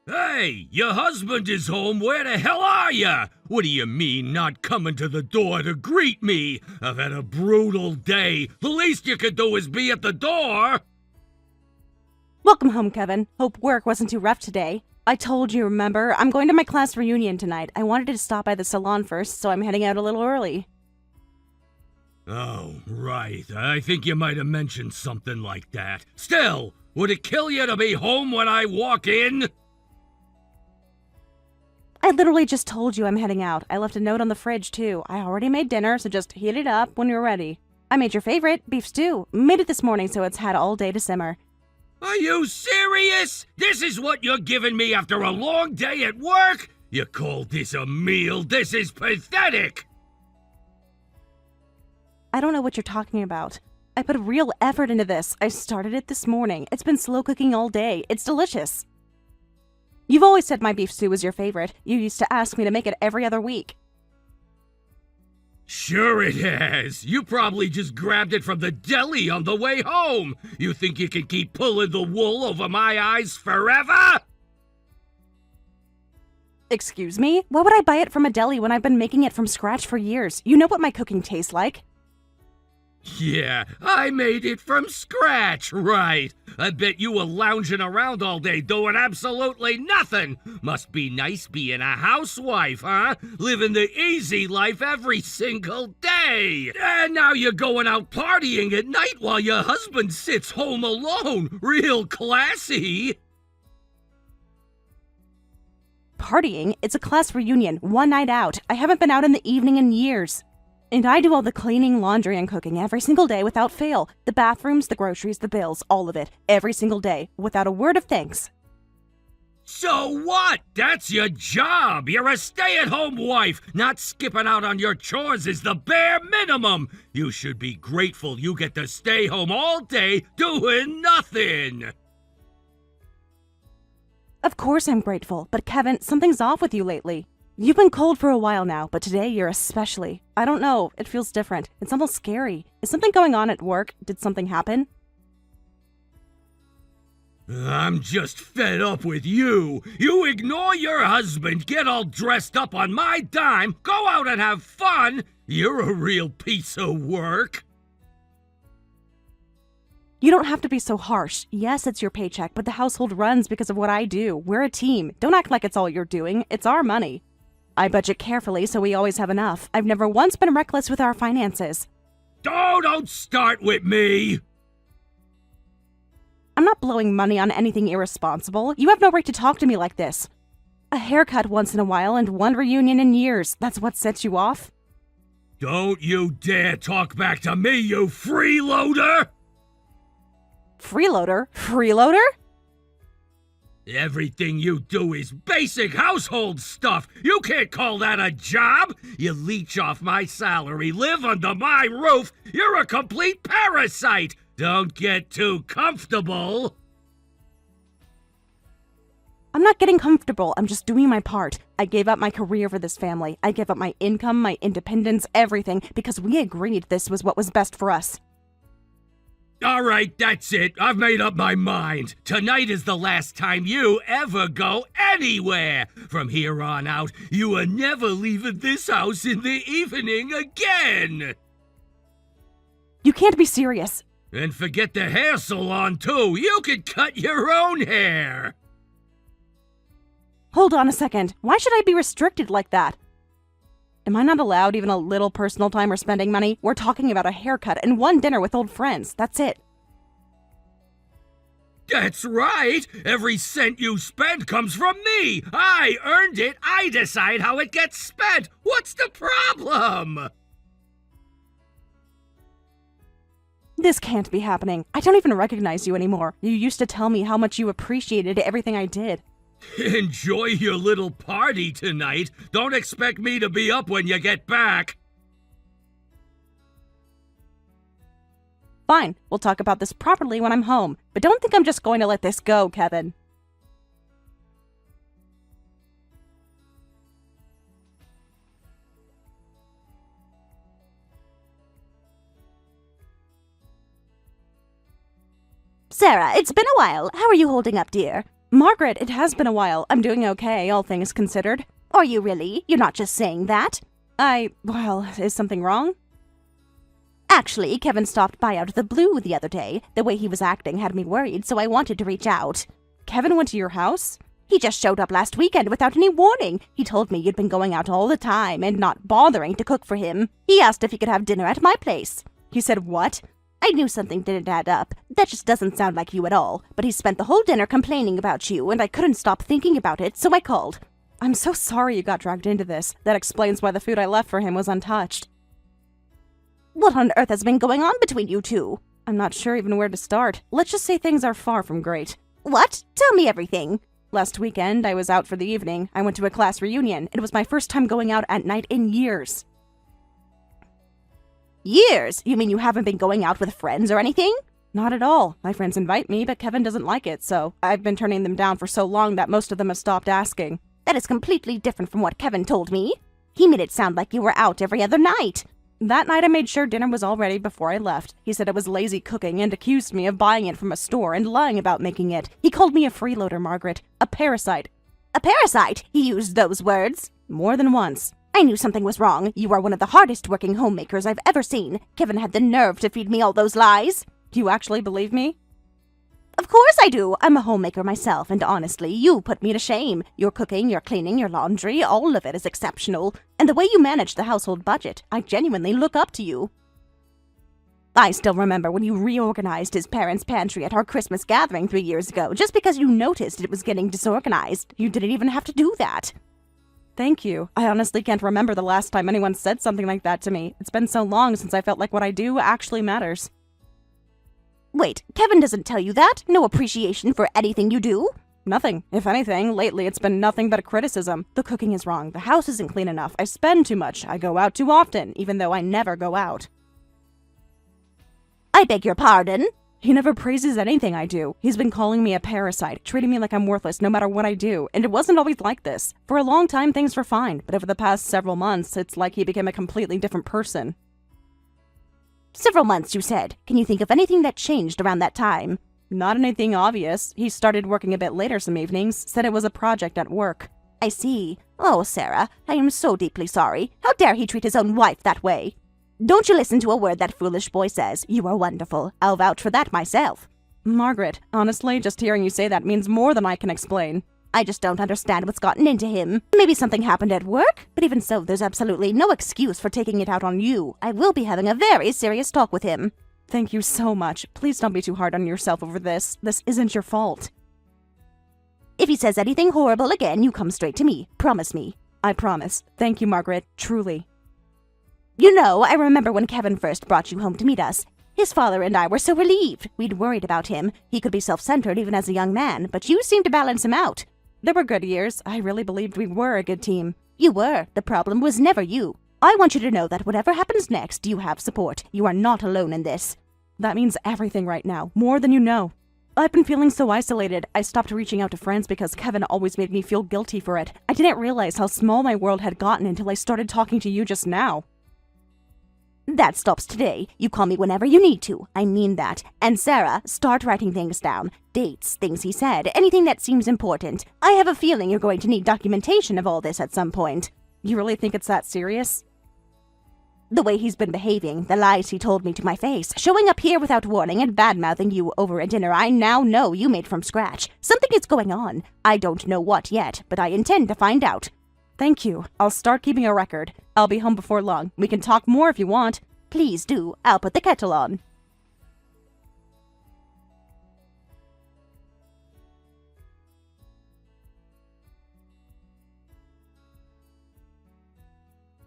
Hey, your husband is home. Where the hell are ya? What do you mean, not coming to the door to greet me? I've had a brutal day. The least you could do is be at the door. Welcome home, Kevin. Hope work wasn't too rough today. I told you, remember? I'm going to my class reunion tonight. I wanted to stop by the salon first, so I'm heading out a little early. Oh, right. I think you might have mentioned something like that. Still, would it kill you to be home when I walk in? I literally just told you I'm heading out. I left a note on the fridge, too. I already made dinner, so just heat it up when you're ready. I made your favorite, beef stew. Made it this morning, so it's had all day to simmer. Are you serious? This is what you're giving me after a long day at work? You call this a meal? This is pathetic! I don't know what you're talking about. I put real effort into this. I started it this morning. It's been slow cooking all day. It's delicious. You've always said my beef stew was your favorite. You used to ask me to make it every other week. Sure it has. You probably just grabbed it from the deli on the way home. You think you can keep pulling the wool over my eyes forever? Excuse me? Why would I buy it from a deli when I've been making it from scratch for years? You know what my cooking tastes like. Yeah, I made it from scratch, right. I bet you were lounging around all day doing absolutely nothing. Must be nice being a housewife, huh? Living the easy life every single day. And now you're going out partying at night while your husband sits home alone. Real classy. Partying? It's a class reunion, one night out. I haven't been out in the evening in years. And I do all the cleaning, laundry, and cooking every single day without fail. The bathrooms, the groceries, the bills, all of it. Every single day, without a word of thanks. So what? That's your job. You're a stay-at-home wife. Not skipping out on your chores is the bare minimum. You should be grateful you get to stay home all day doing nothing. Of course I'm grateful, but Kevin, something's off with you lately. You've been cold for a while now, but today you're especially. I don't know, it feels different. It's almost scary. Is something going on at work? Did something happen? I'm just fed up with you. You ignore your husband, get all dressed up on my dime, go out and have fun. You're a real piece of work. You don't have to be so harsh. Yes, it's your paycheck, but the household runs because of what I do. We're a team. Don't act like it's all you're doing. It's our money. I budget carefully, so we always have enough. I've never once been reckless with our finances. Oh, don't start with me. I'm not blowing money on anything irresponsible. You have no right to talk to me like this. A haircut once in a while and one reunion in years. That's what sets you off? Don't you dare talk back to me, you freeloader! Freeloader? Freeloader? Everything you do is basic household stuff. You can't call that a job. You leech off my salary, live under my roof. You're a complete parasite. Don't get too comfortable. I'm not getting comfortable. I'm just doing my part. I gave up my career for this family. I gave up my income, my independence, everything, because we agreed this was what was best for us. All right, that's it. I've made up my mind. Tonight is the last time you ever go anywhere. From here on out, you are never leaving this house in the evening again. You can't be serious. And forget the hair salon, too. You can cut your own hair. Hold on a second. Why should I be restricted like that? Am I not allowed even a little personal time or spending money? We're talking about a haircut and one dinner with old friends. That's it. That's right. Every cent you spend comes from me. I earned it. I decide how it gets spent. What's the problem? This can't be happening. I don't even recognize you anymore. You used to tell me how much you appreciated everything I did. Enjoy your little party tonight. Don't expect me to be up when you get back. Fine, we'll talk about this properly when I'm home. But don't think I'm just going to let this go, Kevin. Sarah, it's been a while. How are you holding up, dear? Margaret, it has been a while. I'm doing okay, all things considered. Are you really? You're not just saying that? Well, is something wrong? Actually, Kevin stopped by out of the blue the other day. The way he was acting had me worried, so I wanted to reach out. Kevin went to your house? He just showed up last weekend without any warning. He told me you'd been going out all the time and not bothering to cook for him. He asked if he could have dinner at my place. He said what? I knew something didn't add up. That just doesn't sound like you at all. But he spent the whole dinner complaining about you, and I couldn't stop thinking about it, so I called. I'm so sorry you got dragged into this. That explains why the food I left for him was untouched. What on earth has been going on between you two? I'm not sure even where to start. Let's just say things are far from great. What? Tell me everything. Last weekend, I was out for the evening. I went to a class reunion. It was my first time going out at night in years. Years? You mean you haven't been going out with friends or anything? Not at all. My friends invite me, but Kevin doesn't like it, so I've been turning them down for so long that most of them have stopped asking. That is completely different from what Kevin told me. He made it sound like you were out every other night. That night I made sure dinner was all ready before I left. He said it was lazy cooking and accused me of buying it from a store and lying about making it. He called me a freeloader, Margaret. A parasite. A parasite? He used those words? More than once. I knew something was wrong. You are one of the hardest working homemakers I've ever seen. Kevin had the nerve to feed me all those lies. Do you actually believe me? Of course I do. I'm a homemaker myself, and honestly, you put me to shame. Your cooking, your cleaning, your laundry, all of it is exceptional. And the way you manage the household budget, I genuinely look up to you. I still remember when you reorganized his parents' pantry at our Christmas gathering 3 years ago, just because you noticed it was getting disorganized. You didn't even have to do that. Thank you. I honestly can't remember the last time anyone said something like that to me. It's been so long since I felt like what I do actually matters. Wait, Kevin doesn't tell you that? No appreciation for anything you do? Nothing. If anything, lately it's been nothing but criticism. The cooking is wrong. The house isn't clean enough. I spend too much. I go out too often, even though I never go out. I beg your pardon? He never praises anything I do. He's been calling me a parasite, treating me like I'm worthless no matter what I do, and it wasn't always like this. For a long time, things were fine, but over the past several months, it's like he became a completely different person. Several months, you said. Can you think of anything that changed around that time? Not anything obvious. He started working a bit later some evenings, said it was a project at work. I see. Oh, Sarah, I am so deeply sorry. How dare he treat his own wife that way? Don't you listen to a word that foolish boy says. You are wonderful. I'll vouch for that myself. Margaret, honestly, just hearing you say that means more than I can explain. I just don't understand what's gotten into him. Maybe something happened at work, but even so, there's absolutely no excuse for taking it out on you. I will be having a very serious talk with him. Thank you so much. Please don't be too hard on yourself over this. This isn't your fault. If he says anything horrible again, you come straight to me. Promise me. I promise. Thank you, Margaret. Truly. You know, I remember when Kevin first brought you home to meet us. His father and I were so relieved. We'd worried about him. He could be self-centered even as a young man, but you seemed to balance him out. There were good years. I really believed we were a good team. You were. The problem was never you. I want you to know that whatever happens next, you have support. You are not alone in this. That means everything right now, more than you know. I've been feeling so isolated. I stopped reaching out to friends because Kevin always made me feel guilty for it. I didn't realize how small my world had gotten until I started talking to you just now. That stops today. You call me whenever you need to. I mean that. And Sarah, start writing things down. Dates, things he said, anything that seems important. I have a feeling you're going to need documentation of all this at some point. You really think it's that serious? The way he's been behaving, the lies he told me to my face, showing up here without warning and bad-mouthing you over a dinner I now know you made from scratch. Something is going on. I don't know what yet, but I intend to find out. Thank you. I'll start keeping a record. I'll be home before long. We can talk more if you want. Please do. I'll put the kettle on.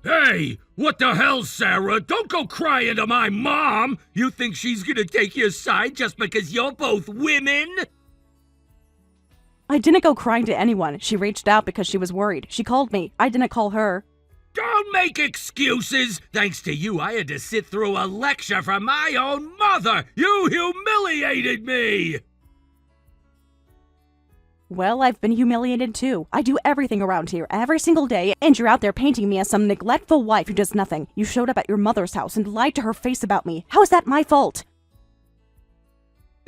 Hey, what the hell, Sarah? Don't go crying to my mom! You think she's gonna take your side just because you're both women? I didn't go crying to anyone. She reached out because she was worried. She called me. I didn't call her. Don't make excuses! Thanks to you, I had to sit through a lecture from my own mother! You humiliated me! Well, I've been humiliated too. I do everything around here every single day, and you're out there painting me as some neglectful wife who does nothing. You showed up at your mother's house and lied to her face about me. How is that my fault?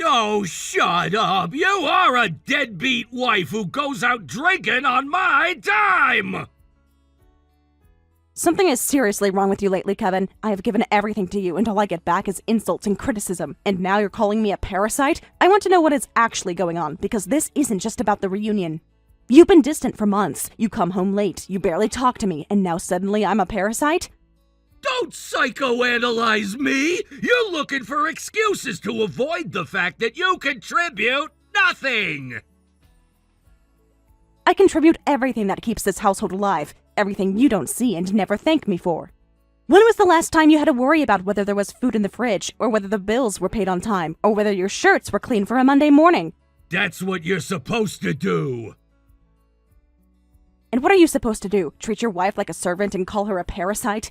Oh, shut up! You are a deadbeat wife who goes out drinking on my dime! Something is seriously wrong with you lately, Kevin. I have given everything to you, and all I get back is insults and criticism. And now you're calling me a parasite? I want to know what is actually going on, because this isn't just about the reunion. You've been distant for months. You come home late. You barely talk to me, and now suddenly I'm a parasite? Don't psychoanalyze me! You're looking for excuses to avoid the fact that you contribute nothing! I contribute everything that keeps this household alive, everything you don't see and never thank me for. When was the last time you had to worry about whether there was food in the fridge, or whether the bills were paid on time, or whether your shirts were clean for a Monday morning? That's what you're supposed to do! And what are you supposed to do? Treat your wife like a servant and call her a parasite?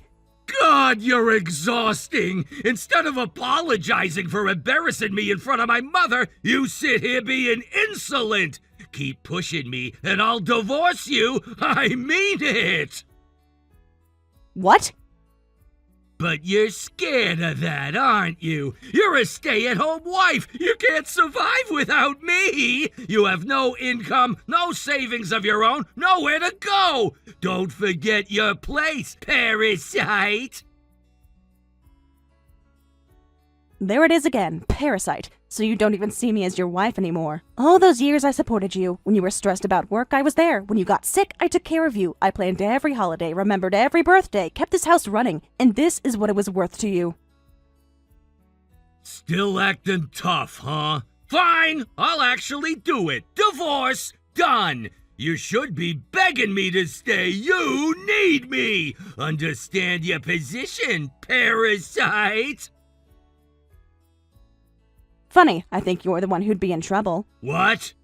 God, you're exhausting! Instead of apologizing for embarrassing me in front of my mother, you sit here being insolent! Keep pushing me, and I'll divorce you! I mean it! What? But you're scared of that, aren't you? You're a stay-at-home wife! You can't survive without me! You have no income, no savings of your own, nowhere to go! Don't forget your place, parasite! There it is again, parasite. So you don't even see me as your wife anymore. All those years I supported you. When you were stressed about work, I was there. When you got sick, I took care of you. I planned every holiday, remembered every birthday, kept this house running. And this is what it was worth to you. Still acting tough, huh? Fine, I'll actually do it. Divorce, done. You should be begging me to stay. You need me. Understand your position, parasite? Funny, I think you're the one who'd be in trouble. What?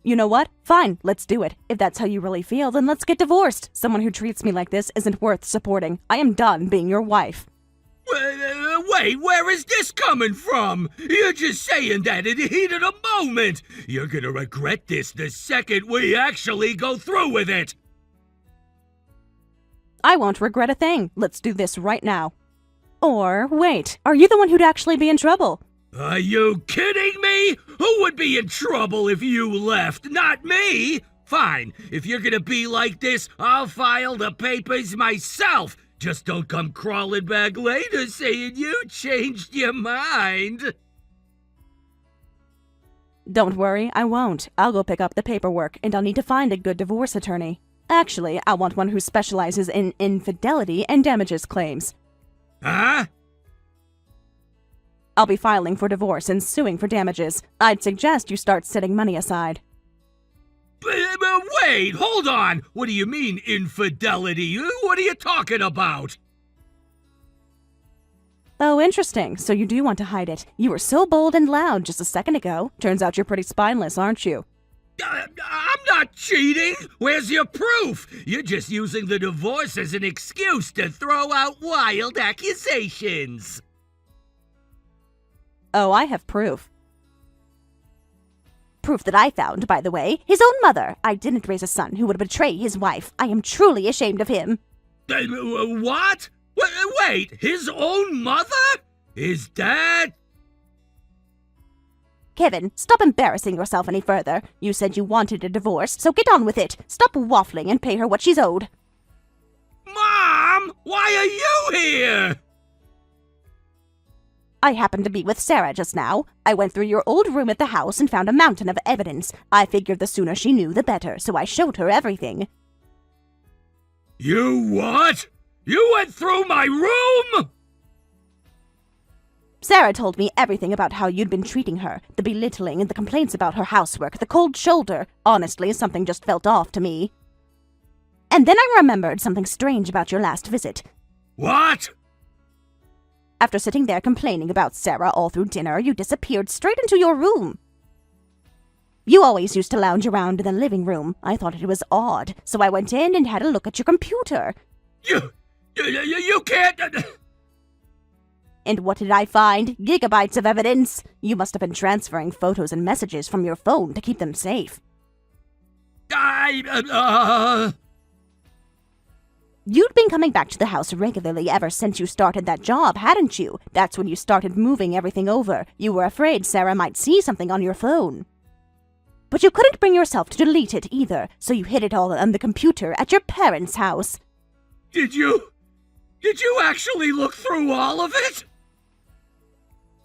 You know what? Fine, let's do it. If that's how you really feel, then let's get divorced. Someone who treats me like this isn't worth supporting. I am done being your wife. Wait, where is this coming from? You're just saying that in the heat of the moment. You're gonna regret this the second we actually go through with it. I won't regret a thing. Let's do this right now. Or, wait, are you the one who'd actually be in trouble? Are you kidding me? Who would be in trouble if you left? Not me! Fine, if you're gonna be like this, I'll file the papers myself. Just don't come crawling back later saying you changed your mind. Don't worry, I won't. I'll go pick up the paperwork, and I'll need to find a good divorce attorney. Actually, I want one who specializes in infidelity and damages claims. Huh? I'll be filing for divorce and suing for damages. I'd suggest you start setting money aside. But wait, hold on. What do you mean, infidelity? What are you talking about? Oh, interesting. So you do want to hide it. You were so bold and loud just a second ago. Turns out you're pretty spineless, aren't you? I'm not cheating! Where's your proof? You're just using the divorce as an excuse to throw out wild accusations. Oh, I have proof. Proof that I found, by the way. His own mother. I didn't raise a son who would betray his wife. I am truly ashamed of him. What? Wait, his own mother? Is that... Kevin, stop embarrassing yourself any further. You said you wanted a divorce, so get on with it. Stop waffling and pay her what she's owed. Mom! Why are you here? I happened to be with Sarah just now. I went through your old room at the house and found a mountain of evidence. I figured the sooner she knew, the better, so I showed her everything. You what? You went through my room? Sarah told me everything about how you'd been treating her, the belittling and the complaints about her housework, the cold shoulder. Honestly, something just felt off to me. And then I remembered something strange about your last visit. What? After sitting there complaining about Sarah all through dinner, you disappeared straight into your room. You always used to lounge around in the living room. I thought it was odd, so I went in and had a look at your computer. You can't... And what did I find? Gigabytes of evidence. You must have been transferring photos and messages from your phone to keep them You'd been coming back to the house regularly ever since you started that job, hadn't you? That's when you started moving everything over. You were afraid Sarah might see something on your phone. But you couldn't bring yourself to delete it either, so you hid it all on the computer at your parents' house. Did you actually look through all of it?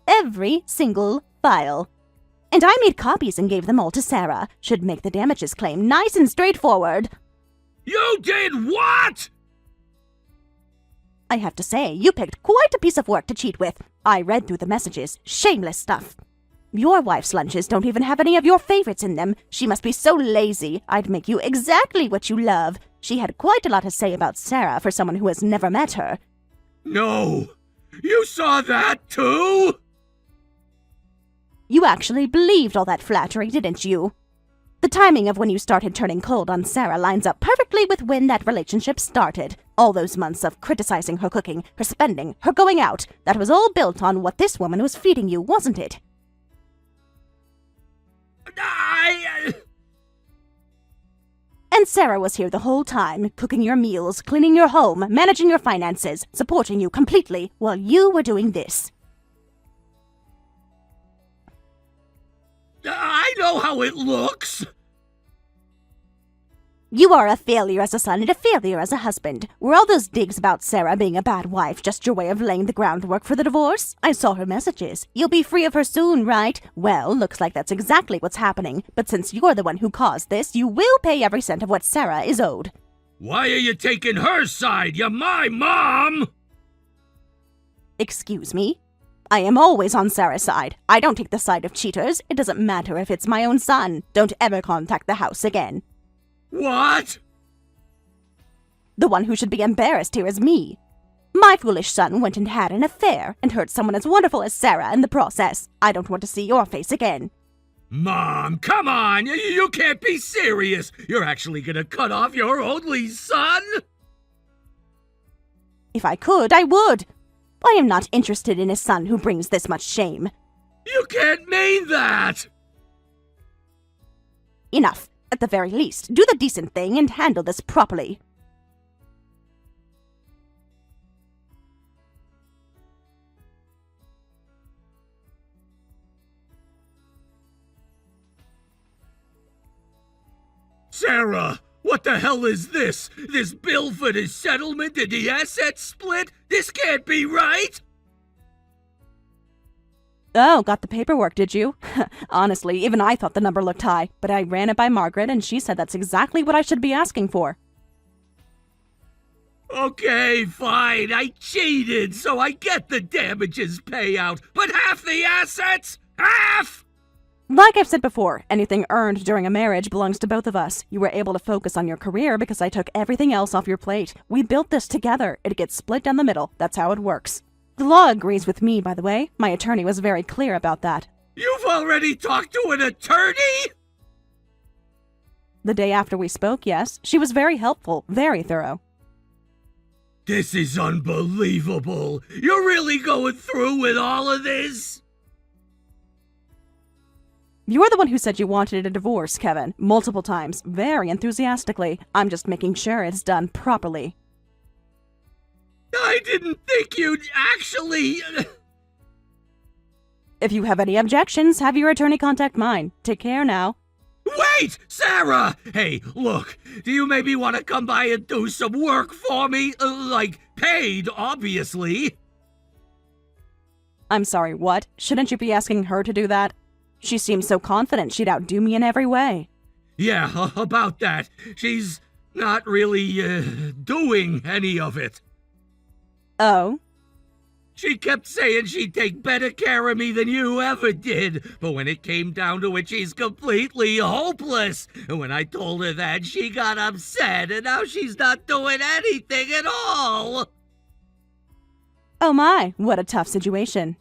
Every single file. And I made copies and gave them all to Sarah. Should make the damages claim nice and straightforward. You did what? I have to say, you picked quite a piece of work to cheat with. I read through the messages. Shameless stuff. Your wife's lunches don't even have any of your favorites in them. She must be so lazy. I'd make you exactly what you love. She had quite a lot to say about Sarah for someone who has never met her. No! You saw that too? You actually believed all that flattery, didn't you? The timing of when you started turning cold on Sarah lines up perfectly with when that relationship started. All those months of criticizing her cooking, her spending, her going out, that was all built on what this woman was feeding you, wasn't it? And Sarah was here the whole time, cooking your meals, cleaning your home, managing your finances, supporting you completely, while you were doing this. I know how it looks. You are a failure as a son and a failure as a husband. Were all those digs about Sarah being a bad wife just your way of laying the groundwork for the divorce? I saw her messages. You'll be free of her soon, right? Well, looks like that's exactly what's happening. But since you're the one who caused this, you will pay every cent of what Sarah is owed. Why are you taking her side? You're my mom! Excuse me? I am always on Sarah's side. I don't take the side of cheaters. It doesn't matter if it's my own son. Don't ever contact the house again. What? The one who should be embarrassed here is me. My foolish son went and had an affair and hurt someone as wonderful as Sarah in the process. I don't want to see your face again. Mom, come on! You can't be serious! You're actually gonna cut off your only son? If I could, I would. I am not interested in a son who brings this much shame. You can't mean that! Enough. At the very least, do the decent thing and handle this properly. Sarah, what the hell is this? This bill for the settlement and the asset split? This can't be right! Oh, got the paperwork, did you? Honestly, even I thought the number looked high, but I ran it by Margaret and she said that's exactly what I should be asking for. Okay, fine, I cheated, so I get the damages payout, but half the assets? Half? Like I've said before, anything earned during a marriage belongs to both of us. You were able to focus on your career because I took everything else off your plate. We built this together. It gets split down the middle. That's how it works. The law agrees with me, by the way. My attorney was very clear about that. You've already talked to an attorney? The day after we spoke, yes. She was very helpful, very thorough. This is unbelievable. You're really going through with all of this? You're the one who said you wanted a divorce, Kevin, multiple times, very enthusiastically. I'm just making sure it's done properly. I didn't think you'd actually... If you have any objections, have your attorney contact mine. Take care now. Wait, Sarah! Hey, look, do you maybe want to come by and do some work for me? Like, paid, obviously. I'm sorry, what? Shouldn't you be asking her to do that? She seems so confident she'd outdo me in every way. Yeah, about that. She's not really, doing any of it. Oh? She kept saying she'd take better care of me than you ever did, but when it came down to it, she's completely hopeless. And when I told her that, she got upset, and now she's not doing anything at all. Oh my, what a tough situation.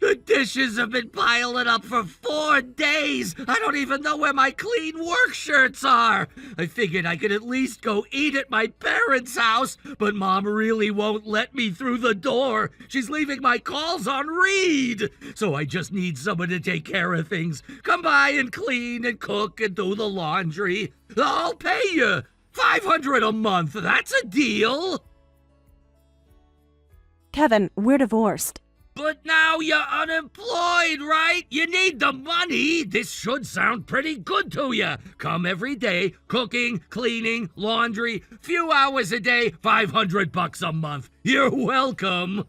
The dishes have been piling up for 4 days. I don't even know where my clean work shirts are. I figured I could at least go eat at my parents' house, but Mom really won't let me through the door. She's leaving my calls on read. So I just need someone to take care of things. Come by and clean and cook and do the laundry. I'll pay you. $500 a month, that's a deal! Kevin, we're divorced. But now you're unemployed, right? You need the money. This should sound pretty good to you. Come every day, cooking, cleaning, laundry, few hours a day, $500 a month. You're welcome.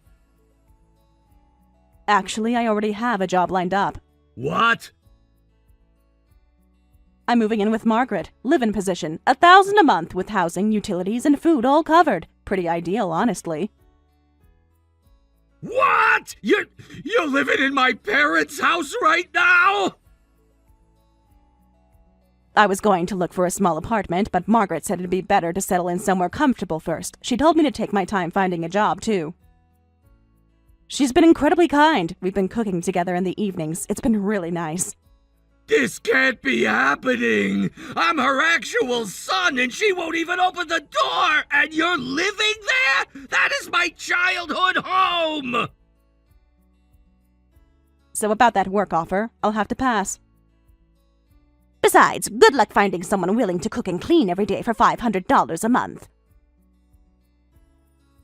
Actually, I already have a job lined up. What? I'm moving in with Margaret. Live-in position. $1,000 a month with housing, utilities, and food all covered. Pretty ideal, honestly. What? You're living in my parents' house right now? I was going to look for a small apartment, but Margaret said it'd be better to settle in somewhere comfortable first. She told me to take my time finding a job, too. She's been incredibly kind. We've been cooking together in the evenings. It's been really nice. This can't be happening. I'm her actual son, and she won't even open the door. And you're living there? That is my childhood home. So about that work offer, I'll have to pass. Besides, good luck finding someone willing to cook and clean every day for $500 a month.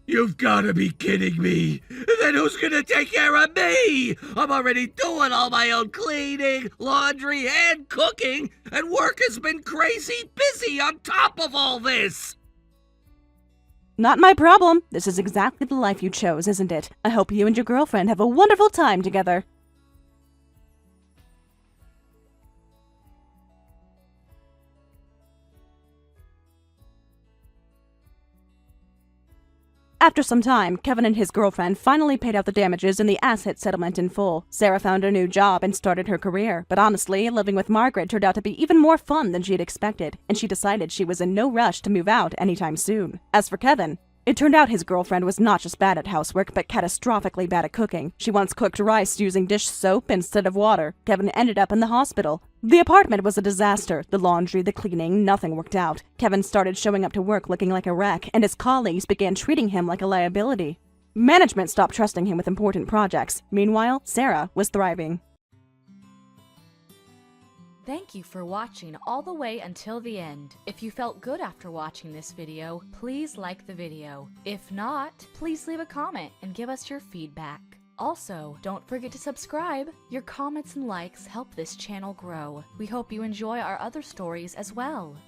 You've got to be kidding me. Then who's gonna take care of me? I'm already doing all my own cleaning, laundry, and cooking, and work has been crazy busy on top of all this. Not my problem. This is exactly the life you chose, isn't it? I hope you and your girlfriend have a wonderful time together. After some time, Kevin and his girlfriend finally paid out the damages in the asset settlement in full. Sarah found a new job and started her career, but honestly, living with Margaret turned out to be even more fun than she had expected, and she decided she was in no rush to move out anytime soon. As for Kevin, it turned out his girlfriend was not just bad at housework, but catastrophically bad at cooking. She once cooked rice using dish soap instead of water. Kevin ended up in the hospital. The apartment was a disaster. The laundry, the cleaning, nothing worked out. Kevin started showing up to work looking like a wreck, and his colleagues began treating him like a liability. Management stopped trusting him with important projects. Meanwhile, Sarah was thriving. Thank you for watching all the way until the end. If you felt good after watching this video, please like the video. If not, please leave a comment and give us your feedback. Also, don't forget to subscribe. Your comments and likes help this channel grow. We hope you enjoy our other stories as well.